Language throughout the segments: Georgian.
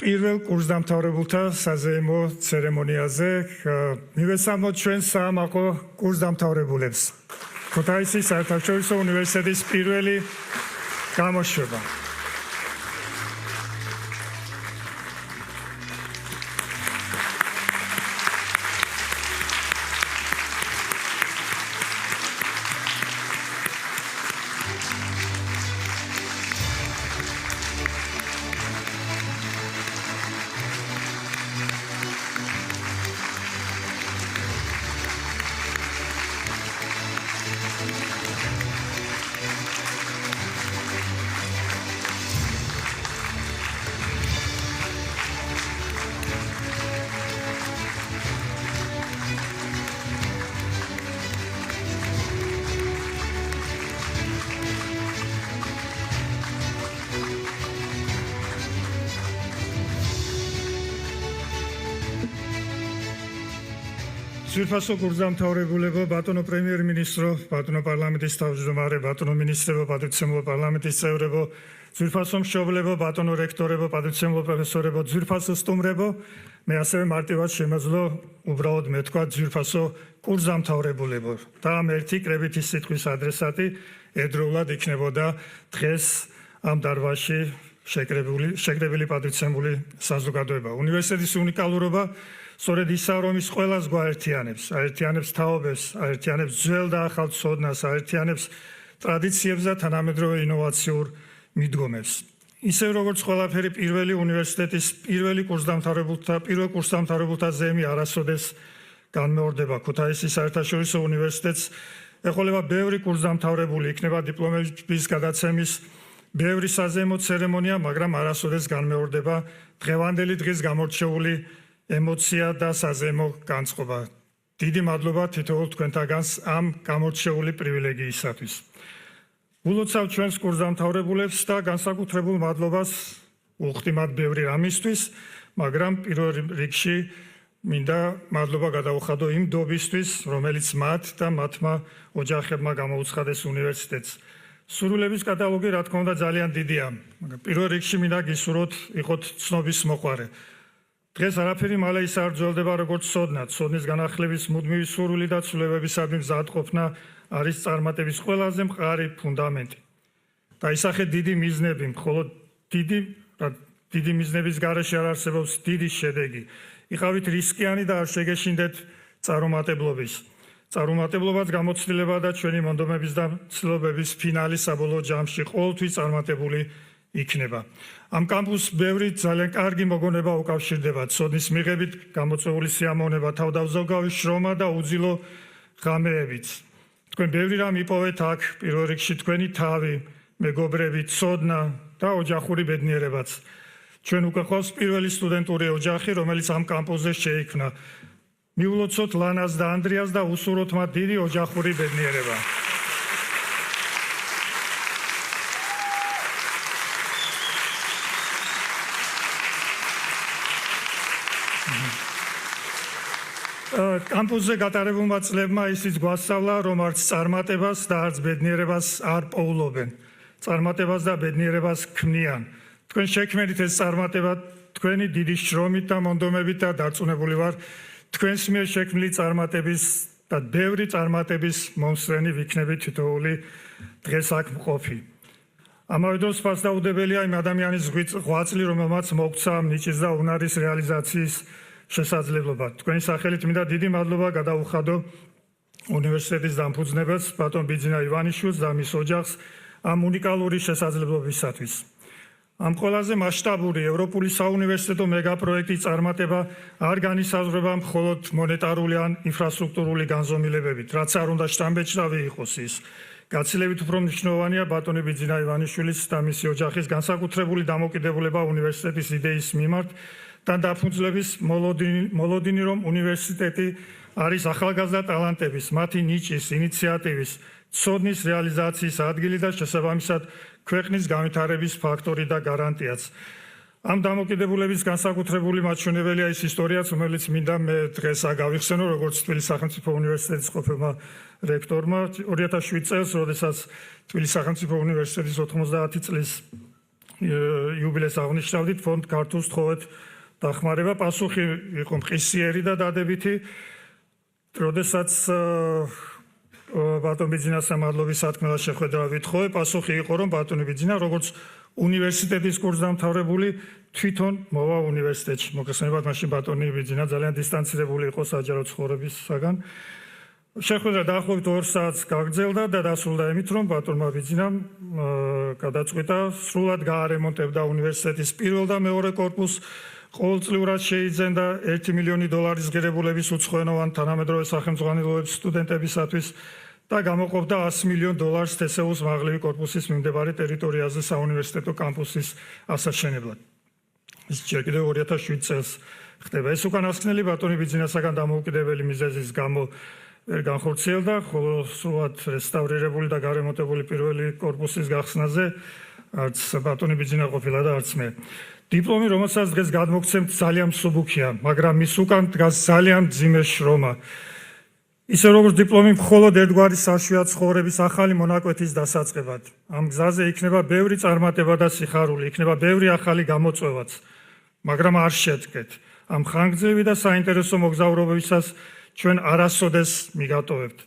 პირველ კურსდამთავრებულთა საზეიმო ცერემონიაზე მივესალმოთ ჩვენ საამაყო კურსდამთავრებულებს. ქუთაისის საერთაშორისო უნივერსიტეტის პირველი გამოშვება. ძვირფასო კურსდამთავრებულებო, ბატონო პრემიერ-მინისტრო, ბატონო პარლამენტის თავმჯდომარე, ბატონო მინისტრებო, პატივცემულო პარლამენტის წევრებო, ძვირფასო მშობლებო, ბატონო რექტორებო, პატივცემულო პროფესორებო, ძვირფასო სტუმრებო, მე ასევე მარტივად შემეძლო უბრალოდ მეთქვა ძვირფასო კურსდამთავრებულებო და ამ ერთი კრებითი სიტყვის ადრესატი ერთდროულად იქნებოდა დღეს ამ დარბაზში შეკრებილი პატივცემული საზოგადოება. უნივერსიტეტის უნიკალურობა სწორედ ისაა, რომ ის ყველას გვაერთიანებს, აერთიანებს თაობებს, აერთიანებს ძველ და ახალ ცოდნას, აერთიანებს ტრადიციებს და თანამედროვე ინოვაციურ მიდგომებს. ისევ როგორც ყველაფერი პირველი უნივერსიტეტის პირველ კურსდამთავრებულთა ზეიმი არასოდეს განმეორდება. ქუთაისის საერთაშორისო უნივერსიტეტს ეყოლება ბევრი კურსდამთავრებული, იქნება დიპლომების გადაცემის ბევრი საზეიმო ცერემონია, მაგრამ არასოდეს განმეორდება დღევანდელი დღის გამორჩეული ემოცია და საზეიმო განწყობა. დიდი მადლობა თითოეულ თქვენთაგანს ამ გამორჩეული პრივილეგიისათვის. ულოცავ ჩვენს კურსდამთავრებულებს და განსაკუთრებულ მადლობას უხდი მათ ბევრი რამისთვის, მაგრამ პირველ რიგში მინდა მადლობა გადავუხადო იმ დობისთვის, რომელიც მათ და მათმა ოჯახებმა გამოუცხადეს უნივერსიტეტს. სურვილების კატალოგი რა თქმა უნდა ძალიან დიდია, მაგრამ პირველ რიგში მინდა გისურვოთ იყოთ ცნობის მოყვარე. დღეს არაფერი მალე ისარძველდება როგორც ცოდნა. ცოდნის განახლების მუდმივი სურვილი და ცვლილებებისადმი მზადყოფნა არის წარმატების ყველაზე მყარი ფუნდამენტი. დაისახე დიდი მიზნები, მხოლოდ დიდი მიზნების გარეშე არ არსებობს დიდი შედეგი. იყავით რისკიანი და არ შეგეშინდეთ წარუმატებლობაც გამოცდილება და ჩვენი მონდომების და ცდილობების ფინალი საბოლოო ჯამში ყოველთვის წარმატებული იქნება. ამ კამპუსს ბევრი ძალიან კარგი მოგონება უკავშირდება. ცოდნის მიღებით გამოწვეული სიამოვნება, თავდავზოგავი შრომა და უძილო ღამეებით. თქვენ ბევრი რამ იპოვეთ აქ, პირველ რიგში თქვენი თავი, მეგობრები, ცოდნა და ოჯახური ბედნიერებაც. ჩვენ უკვე ყავს პირველი სტუდენტური ოჯახი, რომელიც ამ კამპუსზე შეიქმნა. მიულოცოთ ლანას და ანდრიას და უსურვოთ მათ დიდი ოჯახური ბედნიერება. კამპუსზე გატარებულმა წლებმა ისიც გვასწავლა, რომ არც წარმატებას და არც ბედნიერებას არ პოულობენ. წარმატებას და ბედნიერებას ქმნიან. თქვენ შექმნით ეს წარმატება თქვენი დიდი შრომით და მონდომებით და დარწმუნებული ვარ, თქვენს მიერ შექმნილი წარმატების და ბევრი წარმატების მომსწრენი ვიქნებით თითოეული დღეს აქ მყოფი. ამავე დროს ფასდაუდებელია იმ ადამიანის ღვაწლი, რომელმაც მოგცა ნიჭის და უნარის რეალიზაციის შესაძლებლობა. თქვენი სახელით მინდა დიდი მადლობა გადავუხადო უნივერსიტეტის დამფუძნებელს, ბატონ ბიძინა ივანიშვილს და მის ოჯახს ამ უნიკალური შესაძლებლობისათვის. ამ ყველაზე მასშტაბური ევროპული საუნივერსიტეტო მეგაპროექტის წარმატება არ განისაზღვრება მხოლოდ მონეტარული ან ინფრასტრუქტურული განზომილებებით, რაც არ უნდა შთამბეჭდავი იყოს ის. გაცილებით უფრო მნიშვნელოვანია ბატონი ბიძინა ივანიშვილის და მისი ოჯახის განსაკუთრებული დამოკიდებულება უნივერსიტეტის იდეის მიმართ და დაფუძნების მოლოდინი, რომ უნივერსიტეტი არის ახალგაზრდა ტალანტების, მათი ნიჭის, ინიციატივის, ცოდნის რეალიზაციის ადგილი და შესაბამისად ქვეყნის განვითარების ფაქტორი და გარანტიაც. ამ დამოკიდებულების განსაკუთრებული მაჩვენებელია ის ისტორიაც, რომელიც მინდა მე დღეს აგავიხსენო, როგორც თბილისის სახელმწიფო უნივერსიტეტის ყოფილმა რექტორმა 2007 წელს, როდესაც თბილისის სახელმწიფო უნივერსიტეტის 90 წლის იუბილეს აღნიშნავდით ფონდ ქართულს თხოვეთ დახმარება. პასუხი იყო მყისიერი და დადებითი. როდესაც ბატონ ბიძინასა მადლობის სათქმელად შეხვედრა ვითხოვე, პასუხი იყო, რომ ბატონი ბიძინა როგორც უნივერსიტეტის კურსდამთავრებული თვითონ მოვა უნივერსიტეტში. მოგესალმებით, მაშინ ბატონი ბიძინა ძალიან დისტანცირებული იყო საჯარო ცხოვრებისაგან. შეხვედრა დაახლოებით 2 საათს გაგრძელდა და დასრულდა იმით, რომ ბატონმა ბიძინამ გადაწყვიტა სრულად გაარემონტებდა უნივერსიტეტის პირველ და მეორე კორპუსს. ყოველწლიურად შეიძენდა $1 მილიონი ღირებულების უცხოენოვან თანამედროვე სახელმძღვანელოებს სტუდენტებისათვის და გამოყოფდა $100 მილიონ თსეუს მაღლივი კორპუსის მიმდებარე ტერიტორიაზე საუნივერსიტეტო კამპუსის ასაშენებლად. ის ჯერ კიდევ 2007 წელს ხდება. ეს უკანასკნელი ბატონი ბიძინასაგან დამოუკიდებელი მიზეზის გამო ვერ განხორციელდა, ხოლო სრულად რესტავრირებული და გარემონტებული პირველი კორპუსის გახსნაზე არც ბატონი ბიძინა ყოფილა და არც მე. დიპლომი, რომელსაც დღეს გადმოგცემთ, ძალიან მსუბუქია, მაგრამ მის უკან დგას ძალიან მძიმე შრომა. ისე როგორც დიპლომი მხოლოდ ერთგვარი საშუალო ცხოვრების ახალი მონაკვეთის დასაწყებად. ამ გზაზე იქნება ბევრი წარმატება და სიხარული, იქნება ბევრი ახალი გამოწვევაც, მაგრამ არ შედგეთ. ამ ხანგრძლივი და საინტერესო მოგზაურობებისას ჩვენ არასოდეს მიგატოვებთ.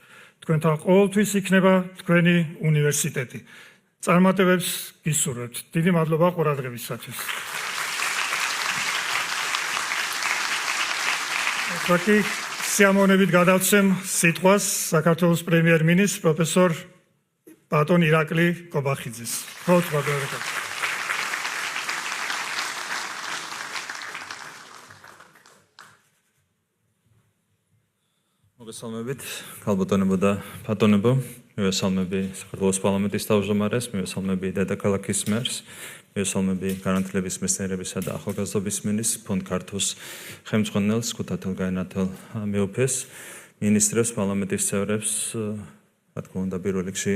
თქვენთან ყოველთვის იქნება თქვენი უნივერსიტეტი. წარმატებებს გისურვებთ. დიდი მადლობა ყურადღებისათვის. Aki სიამოვნებით გადავცემ სიტყვას საქართველოს პრემიერ-მინისტრ პროფესორ ბატონ ირაკლი კობახიძეს. მოგესალმებით, ქალბატონებო და ბატონებო. მივესალმები საქართველოს პარლამენტის თავმჯდომარეს, მივესალმები დედაქალაქის მერს, მივესალმები განათლების მეცნიერებისა და ახალგაზრდობის მინისტრს, ფონდ ქართულს ხელმძღვანელს, ქუთათელ გაენათელ მეუფეს, მინისტრებს, პარლამენტის წევრებს, რა თქმა უნდა, პირველ რიგში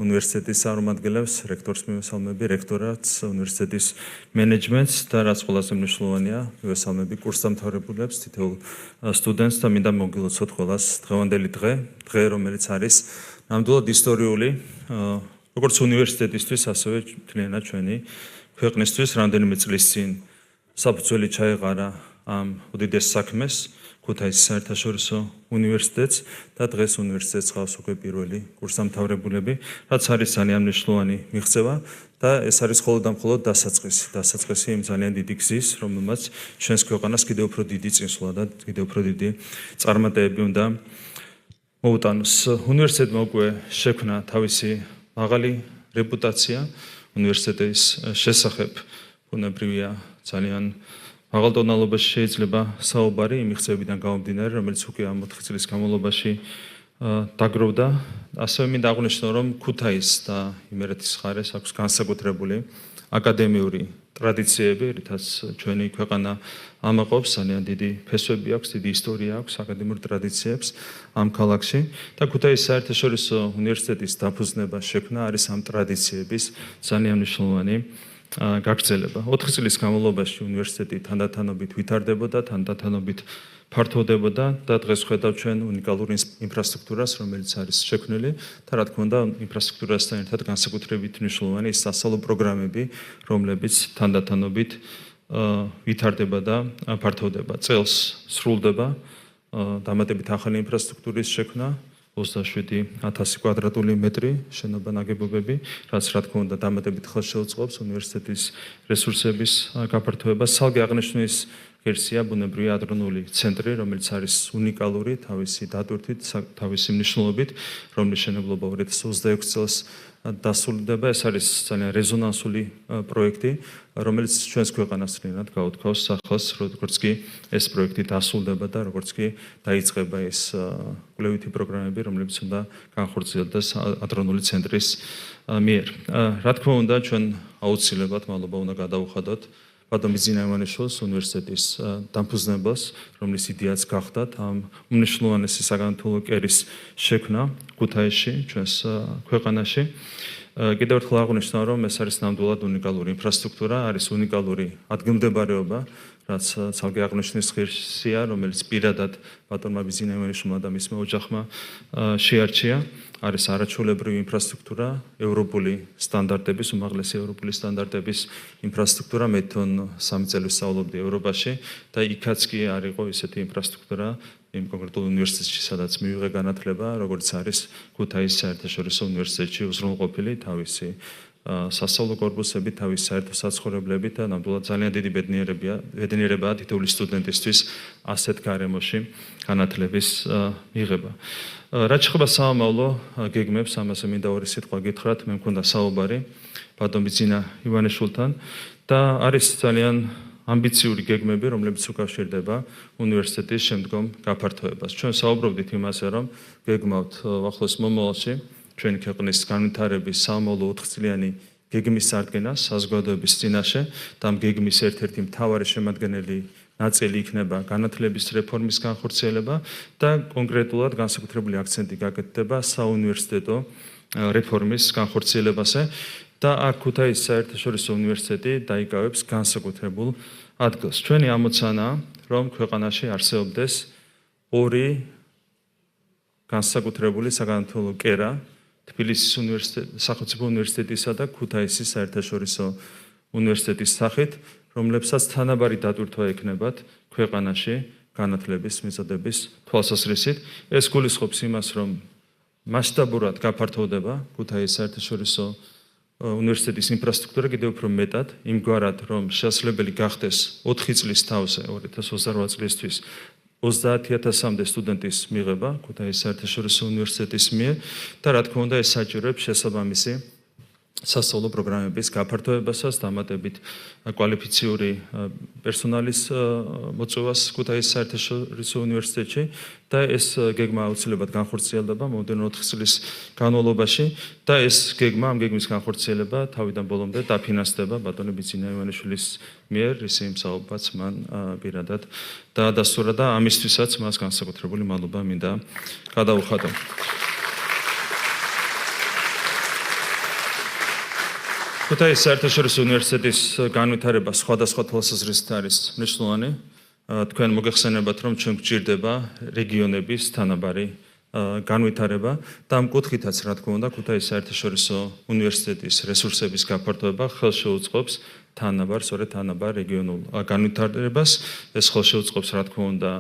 უნივერსიტეტის წარმომადგენლებს, რექტორს მივესალმები, რექტორატს, უნივერსიტეტის მენეჯმენტს და რაც ყველაზე მნიშვნელოვანია, მივესალმები კურსდამთავრებულებს, თითოეულ სტუდენტს და მინდა მოგილოცოთ ყველას დღევანდელი დღე, რომელიც არის ნამდვილად ისტორიული, როგორც უნივერსიტეტისთვის, ასევე მთლიანად ჩვენი ქვეყნისთვის. რამდენიმე წლის წინ საფუძველი ჩაეყარა ამ უდიდეს საქმეს, ქუთაისის საერთაშორისო უნივერსიტეტს და დღეს უნივერსიტეტს ყავს უკვე პირველი კურსდამთავრებულები, რაც არის ძალიან მნიშვნელოვანი მიღწევა და ეს არის მხოლოდ და მხოლოდ დასაწყისი იმ ძალიან დიდი გზის, რომელმაც ჩვენს ქვეყანას კიდევ უფრო დიდი წინსვლა და კიდევ უფრო დიდი წარმატებები უნდა მოუტანოს. უნივერსიტეტმა უკვე შექმნა თავისი მაღალი რეპუტაცია უნივერსიტეტის შესახებ, ბუნებრივია ძალიან მაღალ ტონალობაში შეიძლება საუბარი იმ მიღწევებიდან გამომდინარე, რომელიც უკვე ამ 4 წლის განმავლობაში დაგროვდა. ასევე მინდა აღვნიშნო, რომ ქუთაისს და იმერეთის მხარეს აქვს განსაკუთრებული აკადემიური ტრადიციები, რითაც ჩვენი ქვეყანა ამაყობს, ძალიან დიდი ფესვები აქვს, დიდი ისტორია აქვს აკადემიურ ტრადიციებს ამ ქალაქში და ქუთაისის საერთაშორისო უნივერსიტეტის დაფუძნება შექმნა არის ამ ტრადიციების ძალიან მნიშვნელოვანი გაგრძელება. 4 წლის განმავლობაში უნივერსიტეტი თანდათანობით ვითარდებოდა, თანდათანობით ფართოვდებოდა და დღეს ხედავთ ჩვენ უნიკალურ ინფრასტრუქტურას, რომელიც არის შექმნილი და რა თქმა უნდა, ინფრასტრუქტურასთან ერთად განსაკუთრებით მნიშვნელოვანი ის სასწავლო პროგრამები, რომლებიც თანდათანობით ვითარდება და ფართოვდება. წელს სრულდება დამატებით ახალი ინფრასტრუქტურის შექმნა 27,000 კვადრატული მეტრი შენობა ნაგებობები, რაც რა თქმა უნდა დამატებით ხელს შეუწყობს უნივერსიტეტის რესურსების გაფართოებას. salgi აღნიშნვის ღირსია ბუნებრივი ადრონული ცენტრი, რომელიც არის უნიკალური თავისი დატვირთვით, თავისი მნიშვნელობით, რომლის მშენებლობა 2026 წელს დასრულდება. ეს არის ძალიან რეზონანსული პროექტი, რომელიც ჩვენს ქვეყანას წინათ გაუთქავს სახელს, როგორც კი ეს პროექტი დასრულდება და როგორც კი დაიწყება ეს კვლევითი პროგრამები, რომლებიც უნდა განხორციელდეს ადრონული ცენტრის მიერ. რა თქმა უნდა, ჩვენ აუცილებლად მადლობა უნდა გადავუხადოთ ბატონ ბიძინა ივანიშვილის უნივერსიტეტის დამფუძნებელს, რომლის იდეაც გახდათ ამ უმნიშვნელოვანესი საგანმანათლებლო კერის შექმნა ქუთაისში, ჩვენს ქვეყანაში. კიდევ ერთხელ აღვნიშნავ, რომ ეს არის ნამდვილად უნიკალური ინფრასტრუქტურა, არის უნიკალური ადგილმდებარეობა, რაც ცალკე აღნიშნის ღირსია, რომელიც პირადად ბატონმა ბიძინა ივანიშვილმა და მისმა ოჯახმა შეარჩია. არის არაჩვეულებრივი ინფრასტრუქტურა, ევროპული სტანდარტების, უმაღლესი ევროპული სტანდარტების ინფრასტრუქტურა. მე თვითონ 3 წელი ვსწავლობდი ევროპაში და იქაც კი არ იყო ისეთი ინფრასტრუქტურა იმ კონკრეტულ უნივერსიტეტში, სადაც მივიღე განათლება, როგორც არის ქუთაისის საერთაშორისო უნივერსიტეტში უზრუნველყოფილი თავისი სასწავლო კორპუსებით, თავის საერთო საცხოვრებლებით და ნამდვილად ძალიან დიდი ბედნიერებაა თითოეული სტუდენტისთვის ასეთ გარემოში განათლების მიღება. რაც შეეხება სამომავლო გეგმებს, ამაზე მინდა ორი სიტყვა გითხრათ. მე მქონდა საუბარი ბატონ ბიძინა ივანიშვილთან და არის ძალიან ამბიციური გეგმები, რომლებიც უკავშირდება უნივერსიტეტის შემდგომ გაფართოებას. ჩვენ საუბრობდით იმაზე, რომ გეგმავთ ახლოს მომავალში ჩვენი ქვეყნის განვითარების სამომავლო 4-წლიანი გეგმის წარდგენას საზოგადოების წინაშე და ამ გეგმის ერთ-ერთი მთავარი შემადგენელი ნაწილი იქნება განათლების რეფორმის განხორციელება და კონკრეტულად განსაკუთრებული აქცენტი გაკეთდება საუნივერსიტეტო რეფორმის განხორციელებაზე და აქ ქუთაისის საერთაშორისო უნივერსიტეტი დაიკავებს განსაკუთრებულ ადგილს. ჩვენი ამოცანაა, რომ ქვეყანაში არსებობდეს ორი განსაკუთრებული საგანმანათლებლო კერა, თბილისის სახელმწიფო უნივერსიტეტისა და ქუთაისის საერთაშორისო უნივერსიტეტის სახით, რომლებსაც თანაბარი დატვირთვა ექნებათ ქვეყანაში განათლების მიწოდების თვალსაზრისით. ეს გულისხმობს იმას, რომ მასშტაბურად გაფართოვდება ქუთაისის საერთაშორისო უნივერსიტეტის ინფრასტრუქტურა კიდევ უფრო მეტად, იმგვარად, რომ შესაძლებელი გახდეს 4 წლის თავზე 2028 წლისთვის 30,000-მდე სტუდენტის მიღება ქუთაისის საერთაშორისო უნივერსიტეტის მიერ და რა თქმა უნდა ეს საჭიროებს შესაბამისი სასწავლო პროგრამების გაფართოებასაც, დამატებით კვალიფიციური პერსონალის მოწვევას ქუთაისის საერთაშორისო უნივერსიტეტში და ეს გეგმა აუცილებლად განხორციელდება მომდევნო 4 წლის განმავლობაში და ეს გეგმა, ამ გეგმის განხორციელება თავიდან ბოლომდე დაფინანსდება ბატონი ბიძინა ივანიშვილის მიერ, ისი მსაუბაც მან პირადად დაადასტურა და ამისთვისაც მას განსაკუთრებული მადლობა მინდა გადაუხადო. ქუთაისის საერთაშორისო უნივერსიტეტის განვითარება სხვადასხვა თვალსაზრისით არის მნიშვნელოვანი. თქვენ მოგეხსენებათ, რომ ჩვენ გვჭირდება რეგიონების თანაბარი განვითარება და ამ კუთხითაც, რა თქმა უნდა, ქუთაისის საერთაშორისო უნივერსიტეტის რესურსების გაფართოება ხელშეუწყობს სწორედ თანაბარ რეგიონულ განვითარებას. ეს ხელშეუწყობს, რა თქმა უნდა,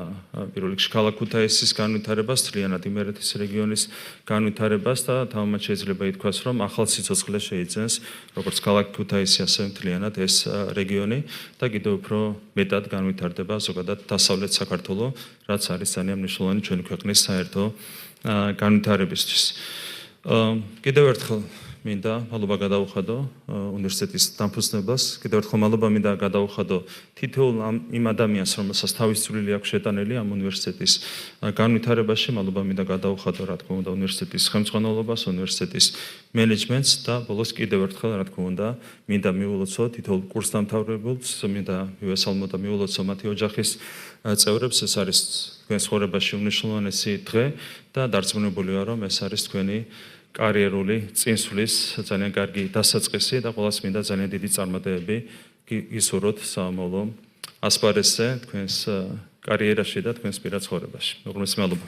პირველ რიგში ქალაქ ქუთაისის განვითარებას, მთლიანად იმერეთის რეგიონის განვითარებას და თამამად შეიძლება ითქვას, რომ ახალ სიცოცხლეს შეიძენს როგორც ქალაქ ქუთაისი, ასევე მთლიანად ეს რეგიონი და კიდევ უფრო მეტად განვითარდება ზოგადად დასავლეთ საქართველო, რაც არის ძალიან მნიშვნელოვანი ჩვენი ქვეყნის საერთო განვითარებისთვის. კიდევ ერთხელ მინდა მადლობა გადაუხადო უნივერსიტეტის დამფუძნებლას, კიდევ ერთხელ მადლობა მინდა გადაუხადო თითოეულ იმ ადამიანს, რომელსაც თავის წვლილი აქვს შეტანილი ამ უნივერსიტეტის განვითარებაში, მადლობა მინდა გადაუხადო, რა თქმა უნდა, უნივერსიტეტის ხელმძღვანელობას, უნივერსიტეტის მენეჯმენტს და ბოლოს კიდევ ერთხელ, რა თქმა უნდა, მინდა მიულოცო თითოეულ კურსდამთავრებულს, მინდა მივესალმო და მიულოცო მათი ოჯახის წევრებს. ეს არის თქვენ ცხოვრებაში უმნიშვნელოვანესი დღე და დარწმუნებული ვარ, რომ ეს არის თქვენი კარიერული წინსვლის ძალიან კარგი დასაწყისი და ყველას მინდა ძალიან დიდი წარმატებები გისურვოთ სამომავლო ასპარეზზე, თქვენს კარიერაში და თქვენს პირად ცხოვრებაში. უღრმესი მადლობა.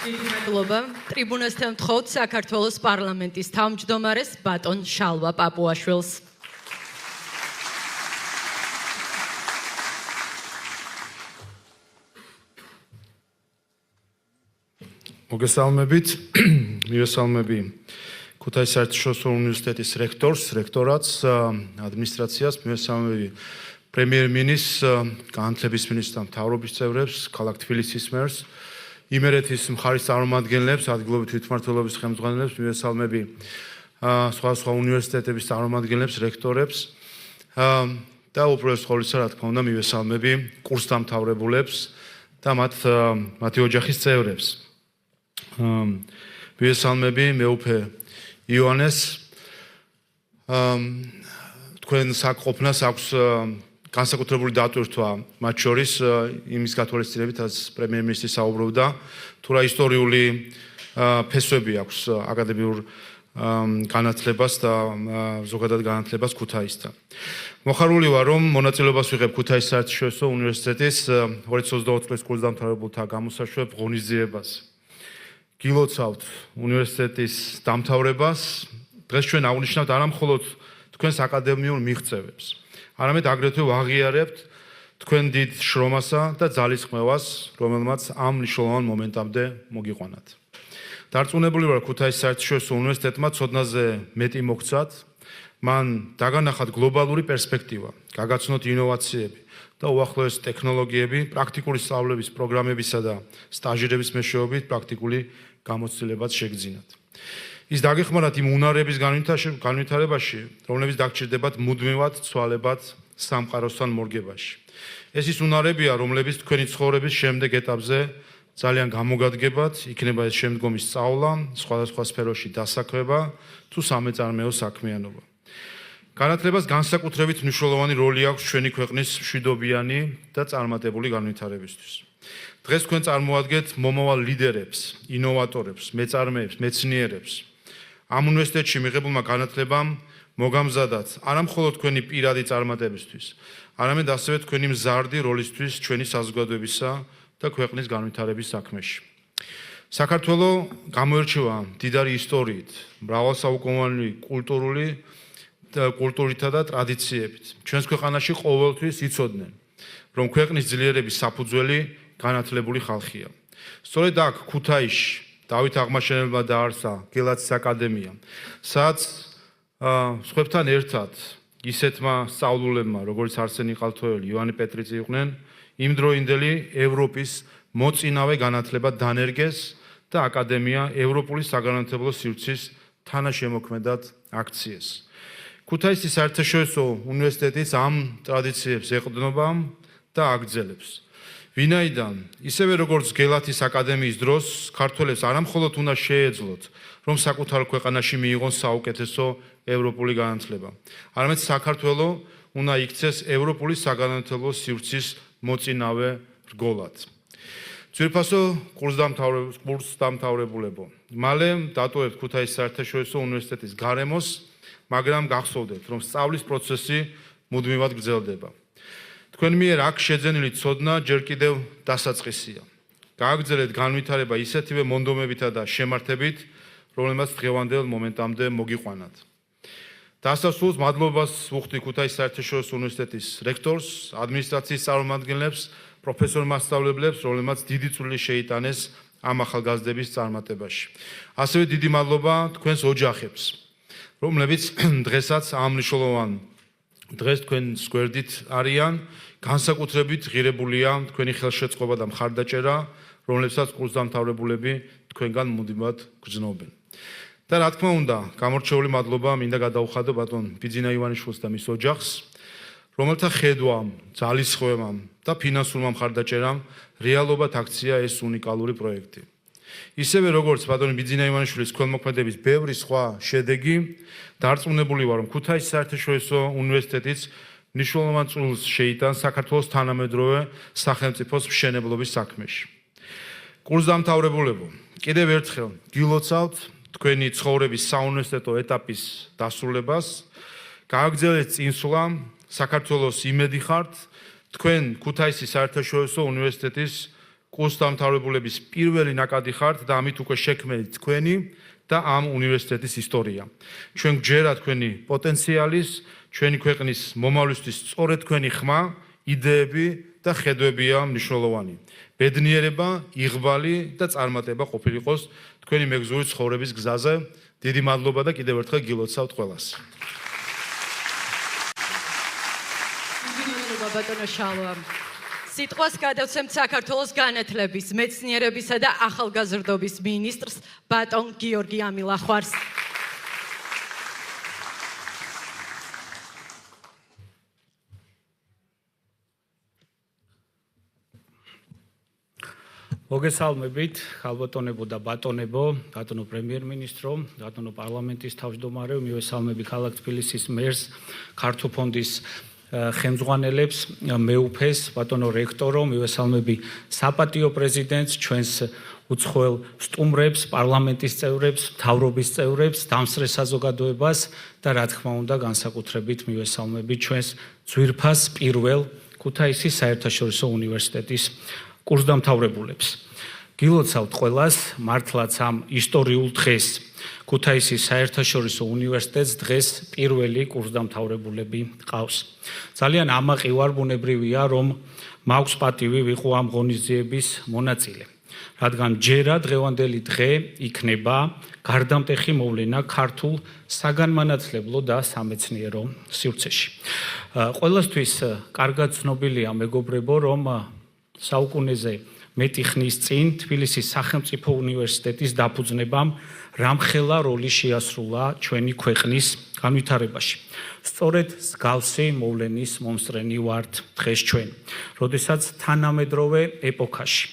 მადლობა. ტრიბუნასთან ვთხოვთ საქართველოს პარლამენტის თავმჯდომარეს ბატონ შალვა პაპუაშვილს. მოგესალმებით, მივესალმები ქუთაისის საერთაშორისო უნივერსიტეტის რექტორატს, ადმინისტრაციას, მივესალმები პრემიერ-მინისტრს, განათლების მინისტრს, მთავრობის წევრებს, ქალაქ თბილისის მერს, იმერეთის მხარის წარმომადგენლებს, ადგილობრივი თვითმმართველობის ხელმძღვანელებს, მივესალმები სხვადასხვა უნივერსიტეტების წარმომადგენლებს, რექტორებს და უპირველეს ყოვლისა, რა თქმა უნდა, მივესალმები კურსდამთავრებულებს და მათი ოჯახის წევრებს. მივესალმები მეუფე ივანეს. თქვენ საქმოფნას აქვს განსაკუთრებული დატვირთვა, მათ შორის იმის გათვალისწინებით, რაც პრემიერ-მინისტრი საუბრობდა, თუ რა ისტორიული ფესვები აქვს აკადემიურ განათლებას და ზოგადად განათლებას ქუთაისთან. მოხარული ვარ, რომ მონაწილეობას ვიღებ ქუთაისის საერთაშორისო უნივერსიტეტის 2024 წლის კურსდამთავრებულთა გამოსაშვებ ღონისძიებას. გილოცავთ უნივერსიტეტის დამთავრებას. დღეს ჩვენ აღნიშნავთ არა მხოლოდ თქვენს აკადემიურ მიღწევებს, არამედ აგრეთვე ვაღიარებთ თქვენ დიდ შრომასა და ძალისხმევას, რომელმაც ამ მნიშვნელოვან მომენტამდე მოგიყვანათ. დარწმუნებული ვარ, ქუთაისის საერთაშორისო უნივერსიტეტმა ცოდნაზე მეტი მოგცათ, მან დაგანახათ გლობალური პერსპექტივა, გაგაცნოთ ინოვაციები და უახლოეს ტექნოლოგიები, პრაქტიკული სწავლების პროგრამებისა და სტაჟირების მეშვეობით პრაქტიკული გამოცდილებაც შეგძინათ. ის დაგეხმარათ იმ უნარების განვითარებაში, რომლებიც დაგჭირდებათ მუდმივად ცვალებად სამყაროსთან მორგებაში. ეს ის უნარებია, რომლებიც თქვენი ცხოვრების შემდეგ ეტაპზე ძალიან გამოგადგებათ, იქნება ეს შემდგომი სწავლა, სხვადასხვა სფეროში დასაქმება თუ სამეწარმეო საქმიანობა. განათლებას განსაკუთრებით მნიშვნელოვანი როლი აქვს ჩვენი ქვეყნის მშვიდობიანი და წარმატებული განვითარებისთვის. დღეს თქვენ წარმოადგენთ მომავალ ლიდერებს, ინოვატორებს, მეწარმეებს, მეცნიერებს. ამ უნივერსიტეტში მიღებულმა განათლებამ მოგამზადათ არა მხოლოდ თქვენი პირადი წარმატებისთვის, არამედ ასევე თქვენი მზარდი როლისთვის ჩვენი საზოგადოებისა და ქვეყნის განვითარების საქმეში. საქართველო გამოირჩევა მდიდარი ისტორიით, მრავალსაუკუნოვანი კულტურითა და ტრადიციებით. ჩვენს ქვეყანაში ყოველთვის იცოდნენ, რომ ქვეყნის ძლიერების საფუძველი განათლებული ხალხია. სწორედ აქ ქუთაისში დავით აღმაშენებელმა დაარსა გელათის აკადემია, სადაც სხვებთან ერთად ისეთმა სწავლულებმა, როგორც არსენი ყალთოელი, ივანე პეტრიცი იყვნენ, იმდროინდელი ევროპის მოწინავე განათლება დანერგეს და აკადემია ევროპული საგანმანათლებლო სივრცის თანაშემოქმედად აქციეს. ქუთაისის საერთაშორისო უნივერსიტეტის ამ ტრადიციებს ეყრდნობა და აგრძელებს. ვინაიდან ისევე როგორც გელათის აკადემიის დროს ქართველებს არა მხოლოდ უნდა შეეძლოთ, რომ საკუთარ ქვეყანაში მიიღონ საუკეთესო ევროპული განათლება, არამედ საქართველო უნდა იქცეს ევროპული საგანმანათლებლო სივრცის მოწინავე რგოლად. ძვირფასო კურსდამთავრებულებო, მალე დატოვებთ ქუთაისის საერთაშორისო უნივერსიტეტის გარემოს, მაგრამ გახსოვდეთ, რომ სწავლის პროცესი მუდმივად გრძელდება. თქვენ მიერ აქ შეძენილი ცოდნა ჯერ კიდევ დასაწყისია. გააგრძელეთ განვითარება ისეთივე მონდომებითა და შემართებით, რომლებიც დღევანდელ მომენტამდე მოგიყვანათ. დასასრულს მადლობას ვუხდი ქუთაისის საერთაშორისო უნივერსიტეტის რექტორს, ადმინისტრაციის წარმომადგენლებს, პროფესორ-მასწავლებლებს, რომლებმაც დიდი წვლილი შეიტანეს ამ ახალგაზრდების წარმატებაში. ასევე დიდი მადლობა თქვენს ოჯახებს, რომლებიც დღესაც ამ მნიშვნელოვან დღეს თქვენს გვერდით არიან, განსაკუთრებით ღირებულია თქვენი ხელშეწყობა და მხარდაჭერა, რომლებსაც კურსდამთავრებულები თქვენგან მუდმივად გრძნობენ. და რა თქმა უნდა, გამორჩეული მადლობა მინდა გადაუხადო ბატონ ბიძინა ივანიშვილს და მის ოჯახს, რომელთა ხედვამ, ძალისხმევამ და ფინანსურმა მხარდაჭერამ რეალობად აქცია ეს უნიკალური პროექტი. ისევე როგორც ბატონი ბიძინა ივანიშვილის ქველმოქმედების ბევრი სხვა შედეგი, დარწმუნებული ვარ, რომ ქუთაისის საერთაშორისო უნივერსიტეტიც მნიშვნელოვან წვლილს შეიტანს საქართველოს თანამედროვე სახელმწიფოს მშენებლობის საქმეში. კურსდამთავრებულებო, კიდევ ერთხელ გილოცავთ თქვენი ცხოვრების საუნივერსიტეტო ეტაპის დასრულებას, გააგრძელეთ წინსვლა, საქართველოს იმედი ხართ, თქვენ ქუთაისის საერთაშორისო უნივერსიტეტის კურსდამთავრებულების პირველი ნაკადი ხართ და ამით უკვე შექმნით თქვენი და ამ უნივერსიტეტის ისტორია. ჩვენ გვჯერა თქვენი პოტენციალის, ჩვენი ქვეყნის მომავლისთვის სწორედ თქვენი ხმა, იდეები და ხედვებია მნიშვნელოვანი. ბედნიერება, იღბალი და წარმატება ყოფილიყოს თქვენი მეგზური ცხოვრების გზაზე. დიდი მადლობა და კიდევ ერთხელ გილოცავთ ყველას. ბატონო შალვა. სიტყვას გადავცემთ საქართველოს განათლების, მეცნიერებისა და ახალგაზრდობის მინისტრს ბატონ გიორგი ამილახვარს. მოგესალმებით, ხალბატონებო და ბატონებო, ბატონო პრემიერ-მინისტრო, ბატონო პარლამენტის თავმჯდომარე, მივესალმები ქალაქ თბილისის მერს, ქართულ ფონდის ხელმძღვანელებს, მეუფეს, ბატონო რექტორო, მივესალმები საპატიო პრეზიდენტს, ჩვენს უცხოელ სტუმრებს, პარლამენტის წევრებს, მთავრობის წევრებს, დამსწრე საზოგადოებას და რა თქმა უნდა, განსაკუთრებით მივესალმებით ჩვენს ძვირფას პირველ ქუთაისის საერთაშორისო უნივერსიტეტის კურსდამთავრებულებს. გილოცავთ ყველას მართლაც ამ ისტორიულ დღეს ქუთაისის საერთაშორისო უნივერსიტეტს დღეს პირველი კურსდამთავრებულები ყავს. ძალიან ამაყი ვარ, ბუნებრივია, რომ მაქვს პატივი ვიყო ამ ღონისძიების მონაწილე. რადგან ჯერა დღევანდელი დღე იქნება გარდამტეხი მოვლენა ქართულ საგანმანათლებლო და სამეცნიერო სივრცეში. ყველასთვის კარგად ცნობილია, მეგობრებო, რომ საუკუნეზე მეტი ხნის წინ თბილისის სახელმწიფო უნივერსიტეტის დაფუძნებამ რამხელა როლი შეასრულა ჩვენი ქვეყნის განვითარებაში. სწორედ მსგავსი მოვლენის მომსწრენი ვართ დღეს ჩვენ, როდესაც თანამედროვე ეპოქაში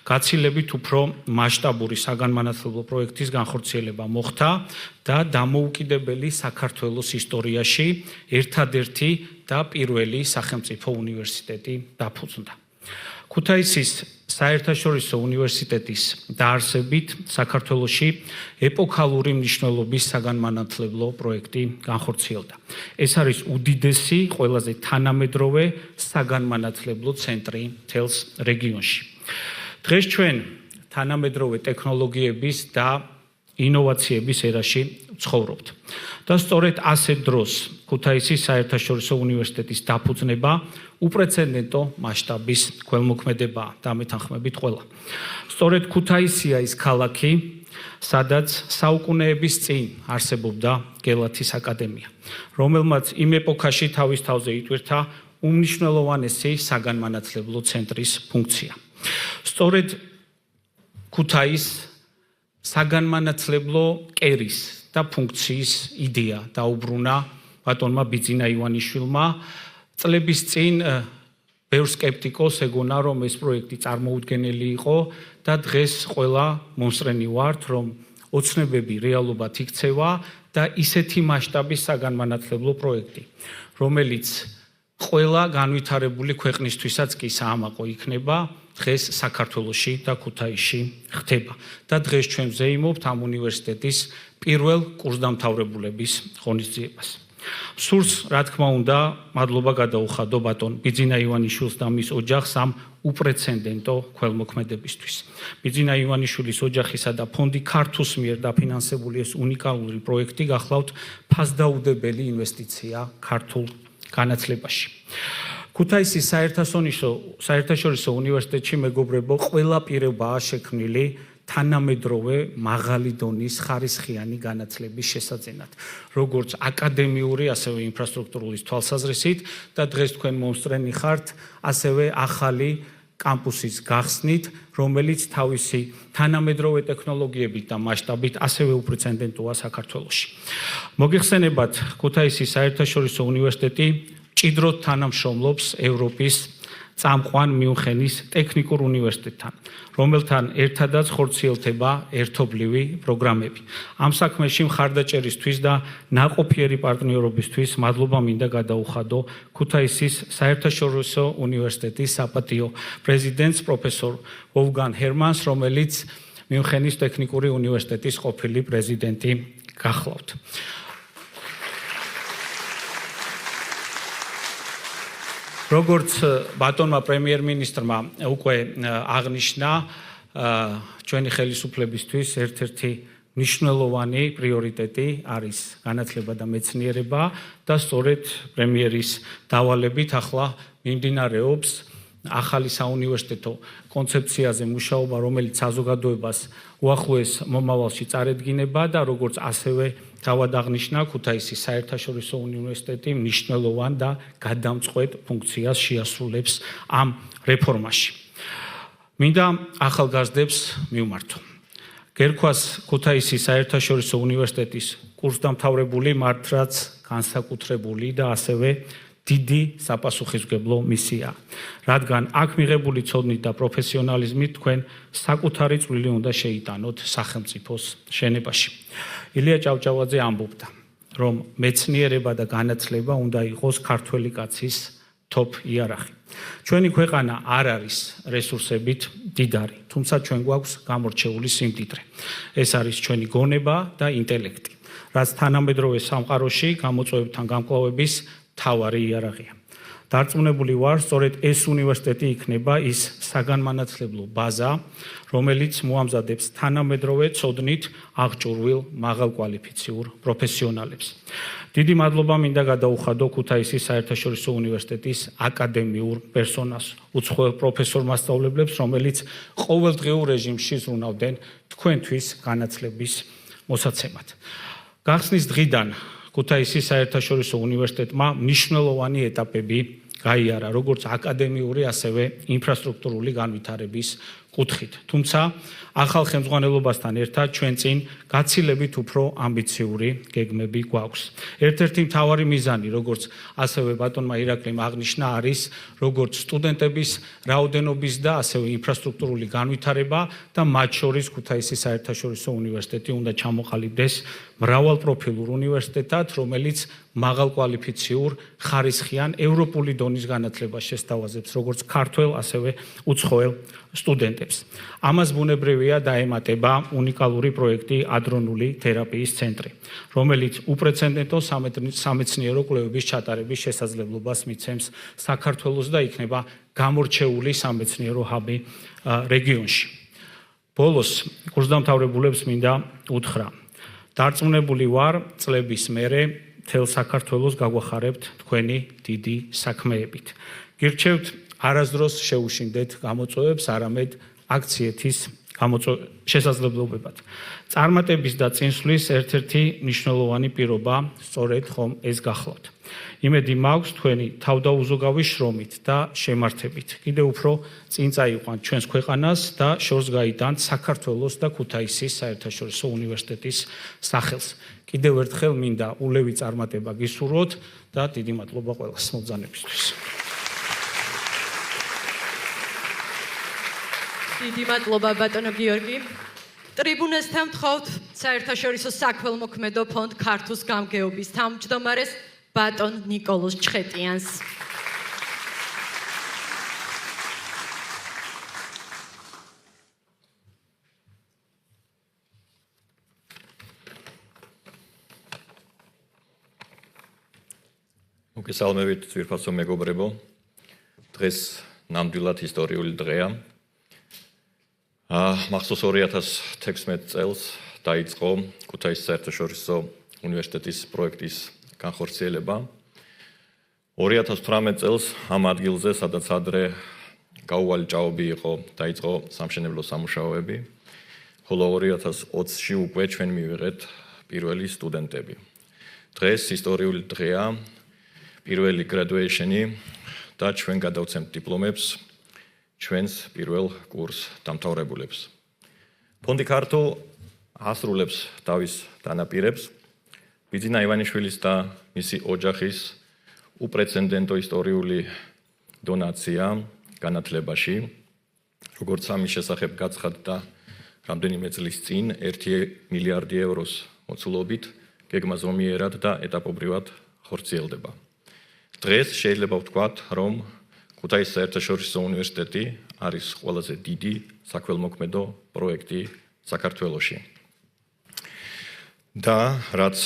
გაცილებით უფრო მასშტაბური საგანმანათლებლო პროექტის განხორციელება მოხდა და დამოუკიდებელი საქართველოს ისტორიაში ერთადერთი და პირველი სახელმწიფო უნივერსიტეტი დაფუძნდა. ქუთაისის საერთაშორისო უნივერსიტეტის დაარსებით საქართველოში ეპოქალური მნიშვნელობის საგანმანათლებლო პროექტი განხორციელდა. ეს არის უდიდესი, ყველაზე თანამედროვე საგანმანათლებლო ცენტრი მთელს რეგიონში. დღეს ჩვენ თანამედროვე ტექნოლოგიების და ინოვაციების ერაში ცხოვრობთ. და სწორედ ასეთ დროს ქუთაისის საერთაშორისო უნივერსიტეტის დაფუძნება უპრეცედენტო მასშტაბის ქველმოქმედებაა, დამეთანხმებით ყველა. სწორედ ქუთაისია ის ქალაქი, სადაც საუკუნეების წინ არსებობდა გელათის აკადემია, რომელმაც იმ ეპოქაში თავის თავზე იტვირთა უმნიშვნელოვანესი საგანმანათლებლო ცენტრის ფუნქცია. სწორედ ქუთაის საგანმანათლებლო კერის და ფუნქციის იდეა დაუბრუნა ბატონმა ბიძინა ივანიშვილმა. წლების წინ ბევრ სკეპტიკოს ეგონა, რომ ეს პროექტი წარმოუდგენელი იყო და დღეს ყველა მომსწრენი ვართ, რომ ოცნებები რეალობად იქცევა და ისეთი მასშტაბის საგანმანათლებლო პროექტი, რომელიც ყველა განვითარებული ქვეყნისთვისაც კი საამაყო იქნება, დღეს საქართველოში და ქუთაისში ხდება. და დღეს ჩვენ ვზეიმობთ ამ უნივერსიტეტის პირველ კურსდამთავრებულების ღონისძიებას. სურს, რა თქმა უნდა, მადლობა გადაუხადო ბატონ ბიძინა ივანიშვილს და მის ოჯახს ამ უპრეცედენტო ქველმოქმედებისთვის. ბიძინა ივანიშვილის ოჯახისა და ფონდი ქართუს მიერ დაფინანსებული ეს უნიკალური პროექტი გახლავთ ფასდაუდებელი ინვესტიცია ქართულ განათლებაში. ქუთაისის საერთაშორისო უნივერსიტეტში, მეგობრებო, ყველა პირობაა შექმნილი თანამედროვე მაღალი დონის ხარისხიანი განათლების შესაძენად, როგორც აკადემიური, ასევე ინფრასტრუქტურის თვალსაზრისით და დღეს თქვენ მომსწრენი ხართ ასევე ახალი კამპუსის გახსნით, რომელიც თავისი თანამედროვე ტექნოლოგიებით და მასშტაბით ასევე უპრეცედენტოა საქართველოში. მოგეხსენებათ, ქუთაისის საერთაშორისო უნივერსიტეტი მჭიდროდ თანამშრომლობს ევროპის წამყვან მიუნხენის ტექნიკურ უნივერსიტეტთან, რომელთან ერთადაც ხორციელდება ერთობლივი პროგრამები. ამ საქმეში მხარდაჭერისთვის და ნაყოფიერი პარტნიორობისთვის მადლობა მინდა გადაუხადო ქუთაისის საერთაშორისო უნივერსიტეტის საპატიო პრეზიდენტს პროფესორ ვოლფგანგ ჰერმანს, რომელიც მიუნხენის ტექნიკური უნივერსიტეტის ყოფილი პრეზიდენტი გახლავთ. როგორც ბატონმა პრემიერ-მინისტრმა უკვე აღნიშნა, ჩვენი ხელისუფლებისთვის ერთ-ერთი მნიშვნელოვანი პრიორიტეტი არის განათლება და მეცნიერება და სწორედ პრემიერის დავალებით ახლა მიმდინარეობს ახალი საუნივერსიტეტო კონცეფციაზე მუშაობა, რომელიც საზოგადოებას უახლოეს მომავალში წარედგინება და როგორც ასევე თავად აღნიშნა, ქუთაისის საერთაშორისო უნივერსიტეტი მნიშვნელოვან და გადამწყვეტ ფუნქციას შეასრულებს ამ რეფორმაში. მინდა ახალგაზრდებს მივმართო. გერქვას ქუთაისის საერთაშორისო უნივერსიტეტის კურსდამთავრებული მართლაც განსაკუთრებული და ასევე დიდი საპასუხისმგებლო მისია, რადგან აქ მიღებული ცოდნით და პროფესიონალიზმით თქვენ საკუთარი წვლილი უნდა შეიტანოთ სახელმწიფოს შენებაში. ილია ჭავჭავაძე ამბობდა, რომ მეცნიერება და განათლება უნდა იყოს ქართველი კაცის top იარაღი. ჩვენი ქვეყანა არ არის რესურსებით მდიდარი, თუმცა ჩვენ გვაქვს გამორჩეული სიმდიდრე. ეს არის ჩვენი გონება და ინტელექტი, რაც თანამედროვე სამყაროში გამოწვევებთან გამკლავების მთავარი იარაღია. დარწმუნებული ვარ, სწორედ ეს უნივერსიტეტი იქნება ის საგანმანათლებლო ბაზა, რომელიც მოამზადებს თანამედროვე ცოდნით აღჭურვილ მაღალკვალიფიციურ პროფესიონალებს. დიდი მადლობა მინდა გადაუხადო ქუთაისის საერთაშორისო უნივერსიტეტის აკადემიურ პერსონალს, უცხოელ პროფესორ-მასწავლებლებს, რომელიც ყოველდღიურ რეჟიმში ზრუნავდნენ თქვენთვის განათლების მოსაცემად. გახსნის დღიდან ქუთაისის საერთაშორისო უნივერსიტეტმა მნიშვნელოვანი ეტაპები გაიარა, როგორც აკადემიური, ასევე ინფრასტრუქტურული განვითარების კუთხით. თუმცა, ახალ ხელმძღვანელობასთან ერთად ჩვენ წინ გაცილებით უფრო ამბიციური გეგმები გვაქვს. ერთ-ერთი მთავარი მიზანი, როგორც ასევე ბატონმა ირაკლიმ აღნიშნა, არის როგორც სტუდენტების რაოდენობის და ასევე ინფრასტრუქტურული განვითარება და მათ შორის ქუთაისის საერთაშორისო უნივერსიტეტი უნდა ჩამოყალიბდეს მრავალპროფილურ უნივერსიტეტად, რომელიც მაღალკვალიფიციურ, ხარისხიან, ევროპული დონის განათლებას შესთავაზებს, როგორც ქართველ, ასევე უცხოელ სტუდენტებს. ამას ბუნებრივია დაემატება უნიკალური პროექტი ადრონული თერაპიის ცენტრი, რომელიც უპრეცედენტო სამეცნიერო კვლევების ჩატარების შესაძლებლობას მიცემს საქართველოს და იქნება გამორჩეული სამეცნიერო ჰაბი რეგიონში. ბოლოს კურსდამთავრებულებს მინდა უთხრა, დარწმუნებული ვარ, წლების მერე მთელ საქართველოს გაგვახარებთ თქვენი დიდი საქმეებით. გირჩევთ არასდროს შეუშინდეთ გამოწვევებს, არამედ აქციეთის შესაძლებლობებად. წარმატების და წინსვლის ერთ-ერთი მნიშვნელოვანი პირობა სწორედ ხომ ეს გახლავთ. იმედი მაქვს თქვენი თავდაუზოგავი შრომით და შემართებით კიდევ უფრო წინ წაიყვანთ ჩვენს ქვეყანას და შორს გაიტანთ საქართველოს და ქუთაისის საერთაშორისო უნივერსიტეტის სახელს. კიდევ ერთხელ მინდა ულევი წარმატება გისურვოთ და დიდი მადლობა ყველას მობრძანებისთვის. დიდი მადლობა ბატონო გიორგი. ტრიბუნასთან ვთხოვთ საერთაშორისო საქველმოქმედო ფონდ ქართუს გამგეობის თავმჯდომარეს ბატონ ნიკოლოზ ჩხეტიანს. მოგესალმებით ძვირფასო მეგობრებო. დღეს ნამდვილად ისტორიული დღეა. მახსოვს 2016 წელს დაიწყო ქუთაისის საერთაშორისო უნივერსიტეტის პროექტის განხორციელება. 2018 წელს ამ ადგილზე, სადაც ადრე გაუვალი ჭაობი იყო, დაიწყო სამშენებლო სამუშაოები, ხოლო 2020-ში უკვე ჩვენ მივიღეთ პირველი სტუდენტები. დღეს ისტორიული დღეა, პირველი graduation-ი და ჩვენ გადავცემთ დიპლომებს ჩვენს პირველ კურს დამთავრებულებს. ფონდი ქართულ ასრულებს თავის დანაპირებს. ბიძინა ივანიშვილის და მისი ოჯახის უპრეცედენტო ისტორიული დონაცია განათლებაში, როგორც ამის შესახებ გაცხადდა რამდენიმე წლის წინ 1 მილიარდი ევროს მოცულობით, გეგმა ზომიერად და ეტაპობრივად ხორციელდება. დღეს შეიძლება ვთქვათ, რომ ქუთაისის საერთაშორისო უნივერსიტეტი არის ყველაზე დიდი საქველმოქმედო პროექტი საქართველოში. და რაც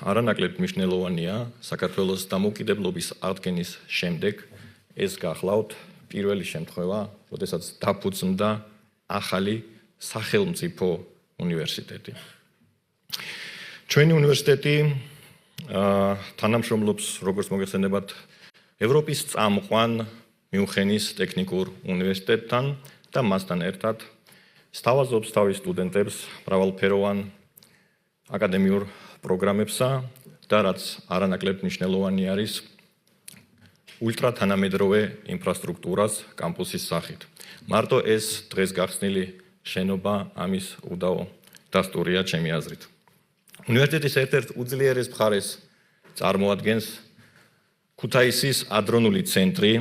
არანაკლებ მნიშვნელოვანია, საქართველოს დამოუკიდებლობის აღდგენის შემდეგ ეს გახლავთ პირველი შემთხვევა, როდესაც დაფუძნდა ახალი სახელმწიფო უნივერსიტეტი. ჩვენი უნივერსიტეტი თანამშრომლობს, როგორც მოგეხსენებათ, ევროპის წამყვან მიუნხენის ტექნიკურ უნივერსიტეტთან და მასთან ერთად სთავაზობს თავის სტუდენტებს მრავალფეროვან აკადემიურ პროგრამებსა და რაც არანაკლებ მნიშვნელოვანი არის, ულტრათანამედროვე ინფრასტრუქტურას კამპუსის სახით. მარტო ეს დღეს გახსნილი შენობა ამის უდავო დასტურია ჩემი აზრით. უნივერსიტეტის ერთ-ერთ უძლიერეს მხარეს წარმოადგენს ქუთაისის ადრონული ცენტრი,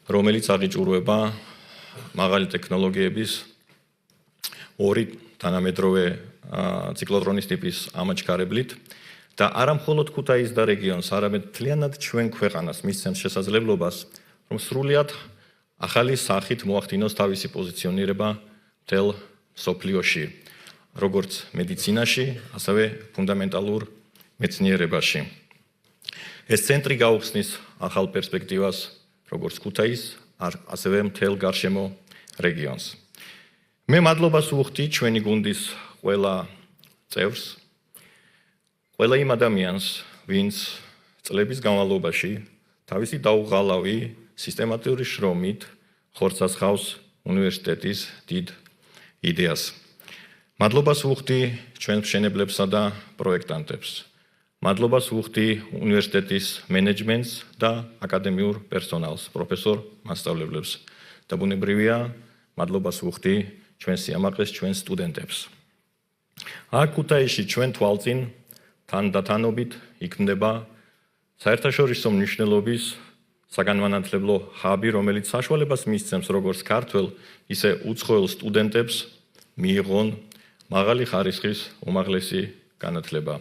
რომელიც აღიჭურვება მაღალი ტექნოლოგიების ორი თანამედროვე ციკლოტრონის ტიპის ამაჩქარებლით და არა მხოლოდ ქუთაისს და რეგიონს, არამედ მთლიანად ჩვენ ქვეყანას მისცემს შესაძლებლობას, რომ სრულიად ახალი სახით მოახდინოს თავისი პოზიციონირება მთელ მსოფლიოში, როგორც მედიცინაში, ასევე ფუნდამენტალურ მეცნიერებაში. ეს ცენტრი გაუხსნის ახალ პერსპექტივას როგორც ქუთაისს, ასევე მთელ გარშემო რეგიონს. მე მადლობას ვუხდი ჩვენი გუნდის ყველა წევრს, ყველა იმ ადამიანს, ვინც წლების განმავლობაში თავისი დაუღალავი სისტემატიური შრომით ხორცს ხავს უნივერსიტეტის დიდ იდეას. მადლობას ვუხდი ჩვენ მშენებლებსა და პროექტანტებს. მადლობას ვუხდი უნივერსიტეტის მენეჯმენტს და აკადემიურ პერსონალს, პროფესორ მასწავლებლებს. და ბუნებრივია, მადლობას ვუხდი ჩვენ სიამაყეს, ჩვენ სტუდენტებს. აქ ქუთაისში ჩვენ თვალწინ თანდათანობით იქმნება საერთაშორისო მნიშვნელობის საგანმანათლებლო ჰაბი, რომელიც საშუალებას მისცემს როგორც ქართველ, ისე უცხოელ სტუდენტებს მიიღონ მაღალი ხარისხის უმაღლესი განათლება.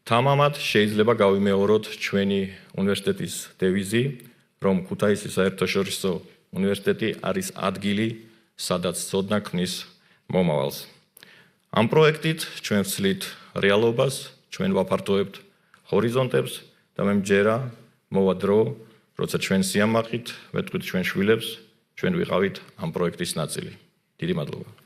თამამად შეიძლება გავიმეოროთ ჩვენი უნივერსიტეტის დევიზი, რომ ქუთაისის საერთაშორისო უნივერსიტეტი არის ადგილი, სადაც ცოდნა ქმნის მომავალს. ამ პროექტით ჩვენ ვცლით რეალობას, ჩვენ ვაფართოებთ ჰორიზონტებს და მე მჯერა მოვა დრო, როცა ჩვენ სიამაყით ვეთქვით ჩვენ შვილებს, ჩვენ ვიყავით ამ პროექტის ნაწილი. დიდი მადლობა.